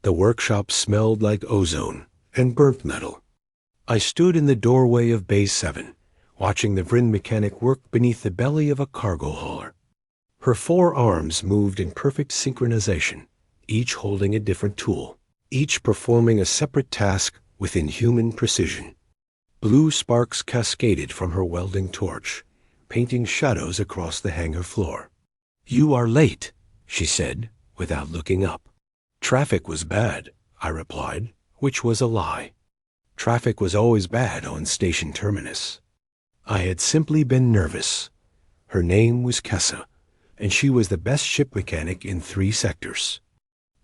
The workshop smelled like ozone and burnt metal. I stood in the doorway of Bay 7, watching the Vryn mechanic work beneath the belly of a cargo hauler. Her 4 arms moved in perfect synchronization, each holding a different tool, each performing a separate task with inhuman precision. Blue sparks cascaded from her welding torch, painting shadows across the hangar floor. "You are late," she said, without looking up. "Traffic was bad," I replied, which was a lie. Traffic was always bad on Station Terminus. I had simply been nervous. Her name was Kessa, and she was the best ship mechanic in 3 sectors.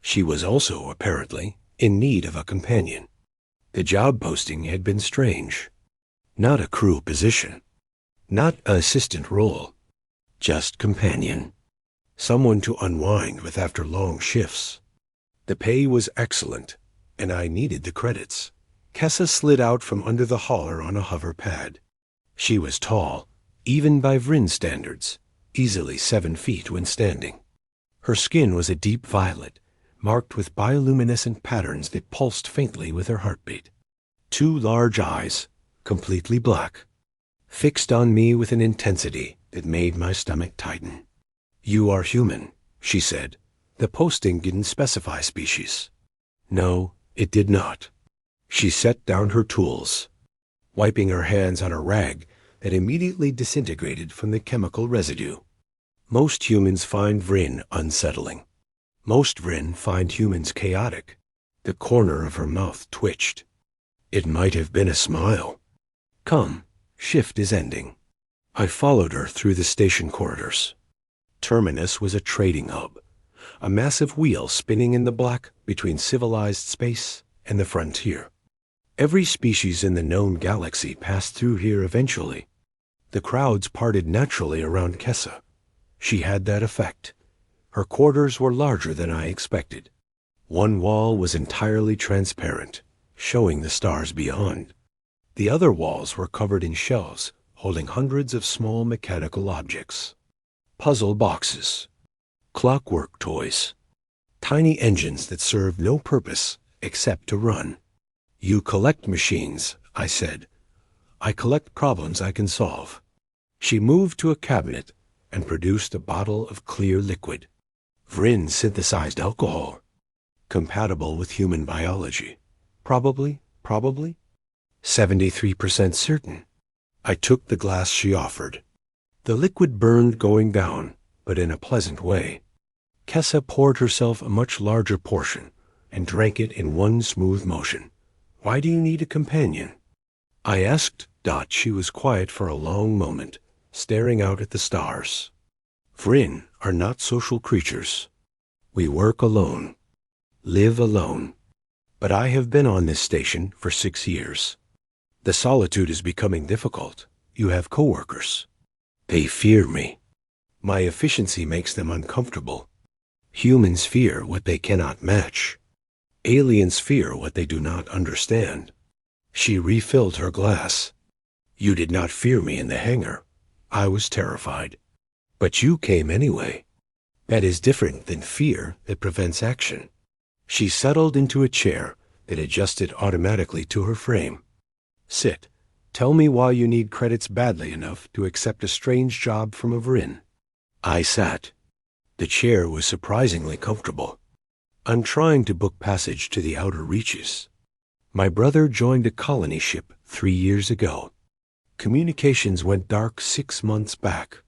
She was also, apparently, in need of a companion. The job posting had been strange. Not a crew position. Not an assistant role. Just companion. Someone to unwind with after long shifts. The pay was excellent, and I needed the credits. Kessa slid out from under the hauler on a hover pad. She was tall, even by Vryn standards, easily 7 feet when standing. Her skin was a deep violet, marked with bioluminescent patterns that pulsed faintly with her heartbeat. 2 large eyes, completely black, fixed on me with an intensity that made my stomach tighten. "You are human," she said. "The posting didn't specify species." No, it did not. She set down her tools, wiping her hands on a rag that immediately disintegrated from the chemical residue. Most humans find Vryn unsettling. Most Vryn find humans chaotic. The corner of her mouth twitched. It might have been a smile. "Come, shift is ending." I followed her through the station corridors. Terminus was a trading hub, a massive wheel spinning in the black between civilized space and the frontier. Every species in the known galaxy passed through here eventually. The crowds parted naturally around Kessa. She had that effect. Her quarters were larger than I expected. One wall was entirely transparent, showing the stars beyond. The other walls were covered in shelves, holding hundreds of small mechanical objects. Puzzle boxes, clockwork toys, tiny engines that served no purpose except to run. "You collect machines," I said. "I collect problems I can solve." She moved to a cabinet and produced a bottle of clear liquid. Vryn synthesized alcohol. Compatible with human biology. Probably. 73% certain. I took the glass she offered. The liquid burned going down, but in a pleasant way. Kessa poured herself a much larger portion and drank it in one smooth motion. "Why do you need a companion?" I asked. She was quiet for a long moment, staring out at the stars. "Vryn are not social creatures. We work alone, live alone. But I have been on this station for 6 years. The solitude is becoming difficult. You have coworkers. They fear me. My efficiency makes them uncomfortable. Humans fear what they cannot match. Aliens fear what they do not understand." She refilled her glass. "You did not fear me in the hangar. I was terrified. But you came anyway. That is different than fear that prevents action." She settled into a chair that adjusted automatically to her frame. "Sit. Tell me why you need credits badly enough to accept a strange job from a Vryn." I sat. The chair was surprisingly comfortable. "I'm trying to book passage to the outer reaches. My brother joined a colony ship 3 years ago. Communications went dark 6 months back.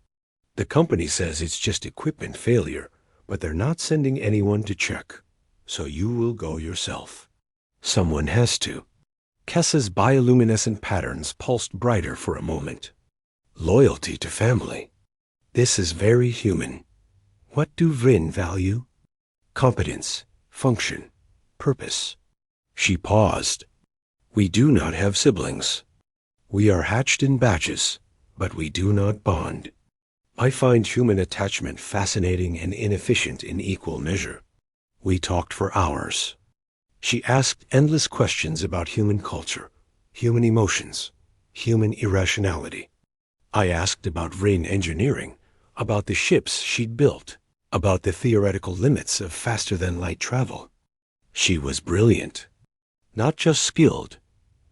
The company says it's just equipment failure, but they're not sending anyone to check. So you will go yourself." Someone has to. Kessa's bioluminescent patterns pulsed brighter for a moment. Loyalty to family. This is very human. What do Vryn value? Competence, function, purpose. She paused. "We do not have siblings. We are hatched in batches, but we do not bond. I find human attachment fascinating and inefficient in equal measure." We talked for hours. She asked endless questions about human culture, human emotions, human irrationality. I asked about Vryn engineering, about the ships she'd built, about the theoretical limits of faster-than-light travel. She was brilliant. Not just skilled,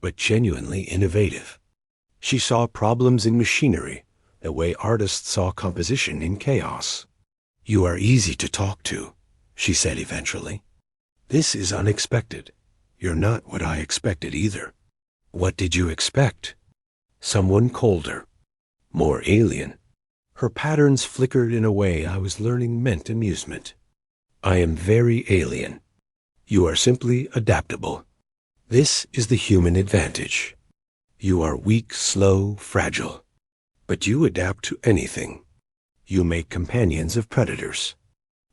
but genuinely innovative. She saw problems in machinery the way artists saw composition in chaos. "You are easy to talk to," she said eventually. "This is unexpected. You're not what I expected either." "What did you expect?" "Someone colder. More alien." Her patterns flickered in a way I was learning meant amusement. "I am very alien. You are simply adaptable. This is the human advantage. You are weak, slow, fragile. But you adapt to anything. You make companions of predators.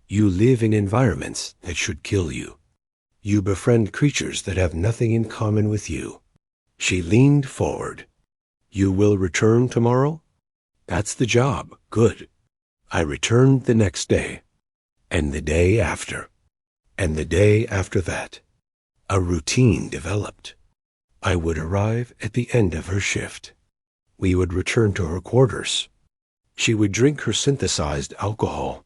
You live in environments that should kill you. You befriend creatures that have nothing in common with you." She leaned forward. "You will return tomorrow?" "That's the job. Good." I returned the next day, and the day after, and the day after that. A routine developed. I would arrive at the end of her shift. We would return to her quarters. She would drink her synthesized alcohol.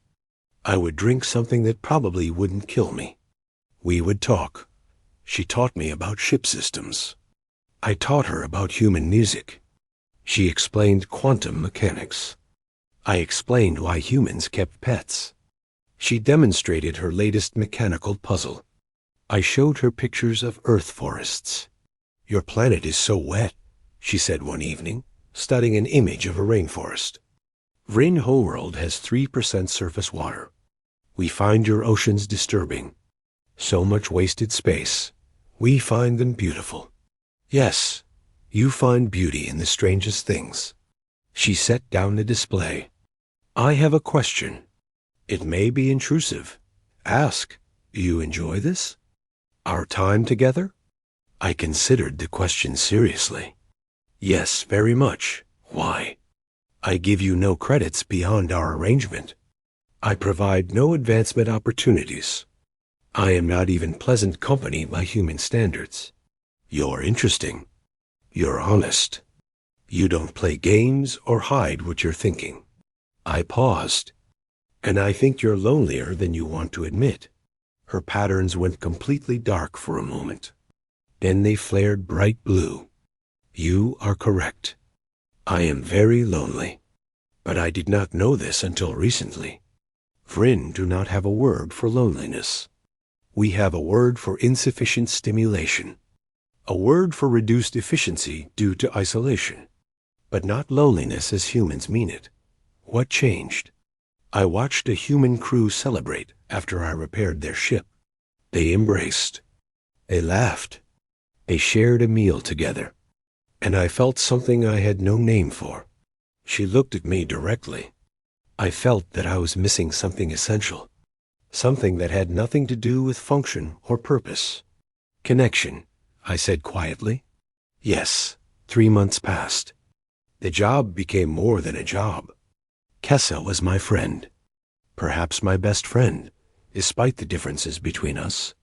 I would drink something that probably wouldn't kill me. We would talk. She taught me about ship systems. I taught her about human music. She explained quantum mechanics. I explained why humans kept pets. She demonstrated her latest mechanical puzzle. I showed her pictures of Earth forests. "Your planet is so wet," she said one evening, studying an image of a rainforest. "Vryn Homeworld has 3% surface water. We find your oceans disturbing. So much wasted space. We find them beautiful." "Yes, you find beauty in the strangest things." She set down the display. "I have a question. It may be intrusive. Ask. Do you enjoy this? Our time together?" I considered the question seriously. "Yes, very much. Why?" "I give you no credits beyond our arrangement. I provide no advancement opportunities. I am not even pleasant company by human standards. You're interesting. You're honest. You don't play games or hide what you're thinking." I paused. "And I think you're lonelier than you want to admit." Her patterns went completely dark for a moment. Then they flared bright blue. "You are correct. I am very lonely. But I did not know this until recently. Vryn do not have a word for loneliness. We have a word for insufficient stimulation. A word for reduced efficiency due to isolation. But not loneliness as humans mean it. What changed? I watched a human crew celebrate after I repaired their ship. They embraced. They laughed. They shared a meal together. And I felt something I had no name for. She looked at me directly. I felt that I was missing something essential. Something that had nothing to do with function or purpose. "Connection," I said quietly. Yes, 3 months passed. The job became more than a job. Kessa was my friend. Perhaps my best friend, despite the differences between us.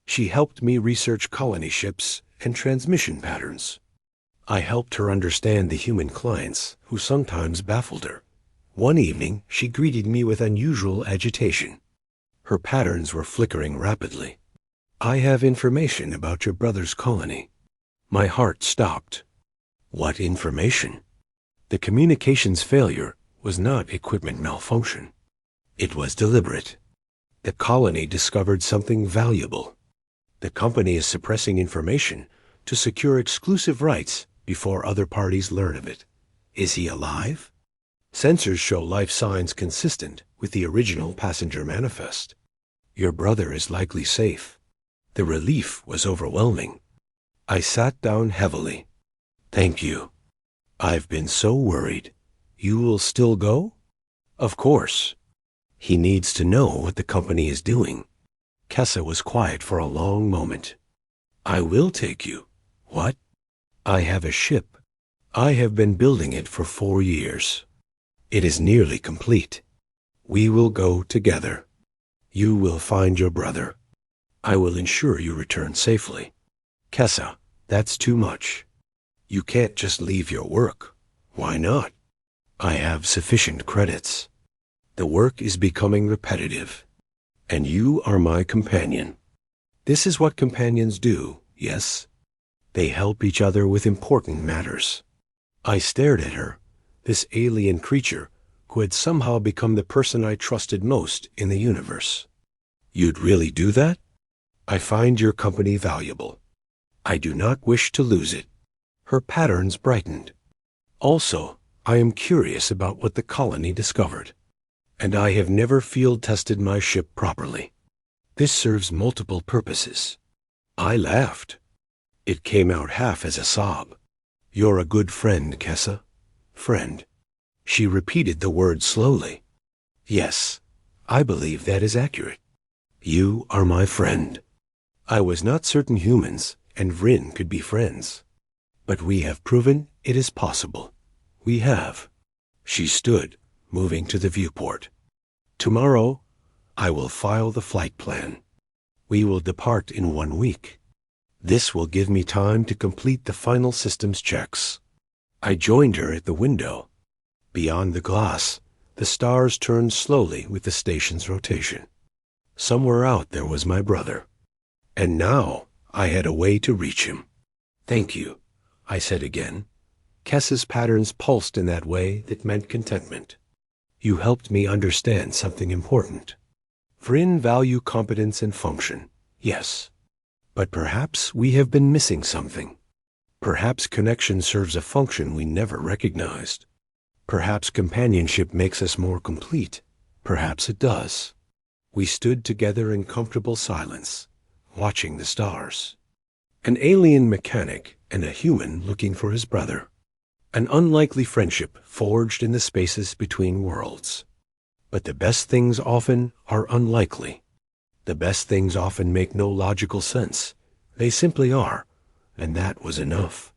She helped me research colony ships and transmission patterns. I helped her understand the human clients who sometimes baffled her. One evening, she greeted me with unusual agitation. Her patterns were flickering rapidly. "I have information about your brother's colony." My heart stopped. What information? The communications failure was not equipment malfunction. It was deliberate. The colony discovered something valuable. The company is suppressing information to secure exclusive rights before other parties learn of it. Is he alive? Sensors show life signs consistent with the original passenger manifest. Your brother is likely safe. The relief was overwhelming. I sat down heavily. Thank you. I've been so worried. You will still go? Of course. He needs to know what the company is doing. Kessa was quiet for a long moment. I will take you. What? I have a ship. I have been building it for 4 years. It is nearly complete. We will go together. You will find your brother. I will ensure you return safely. Kessa, that's too much. You can't just leave your work. Why not? I have sufficient credits. The work is becoming repetitive, and you are my companion. This is what companions do, yes? They help each other with important matters. I stared at her, this alien creature who had somehow become the person I trusted most in the universe. You'd really do that? I find your company valuable. I do not wish to lose it. Her patterns brightened. Also, I am curious about what the colony discovered. And I have never field-tested my ship properly. This serves multiple purposes. I laughed. It came out half as a sob. You're a good friend, Kessa. Friend. She repeated the word slowly. Yes, I believe that is accurate. You are my friend. I was not certain humans and Vryn could be friends. But we have proven it is possible. We have. She stood, moving to the viewport. Tomorrow, I will file the flight plan. We will depart in 1 week. This will give me time to complete the final systems checks. I joined her at the window. Beyond the glass, the stars turned slowly with the station's rotation. Somewhere out there was my brother. And now I had a way to reach him. Thank you, I said again. Kessa's patterns pulsed in that way that meant contentment. You helped me understand something important. Vryn value competence and function, yes. But perhaps we have been missing something. Perhaps connection serves a function we never recognized. Perhaps companionship makes us more complete. Perhaps it does. We stood together in comfortable silence, watching the stars. An alien mechanic and a human looking for his brother. An unlikely friendship forged in the spaces between worlds. But the best things often are unlikely. The best things often make no logical sense. They simply are, and that was enough.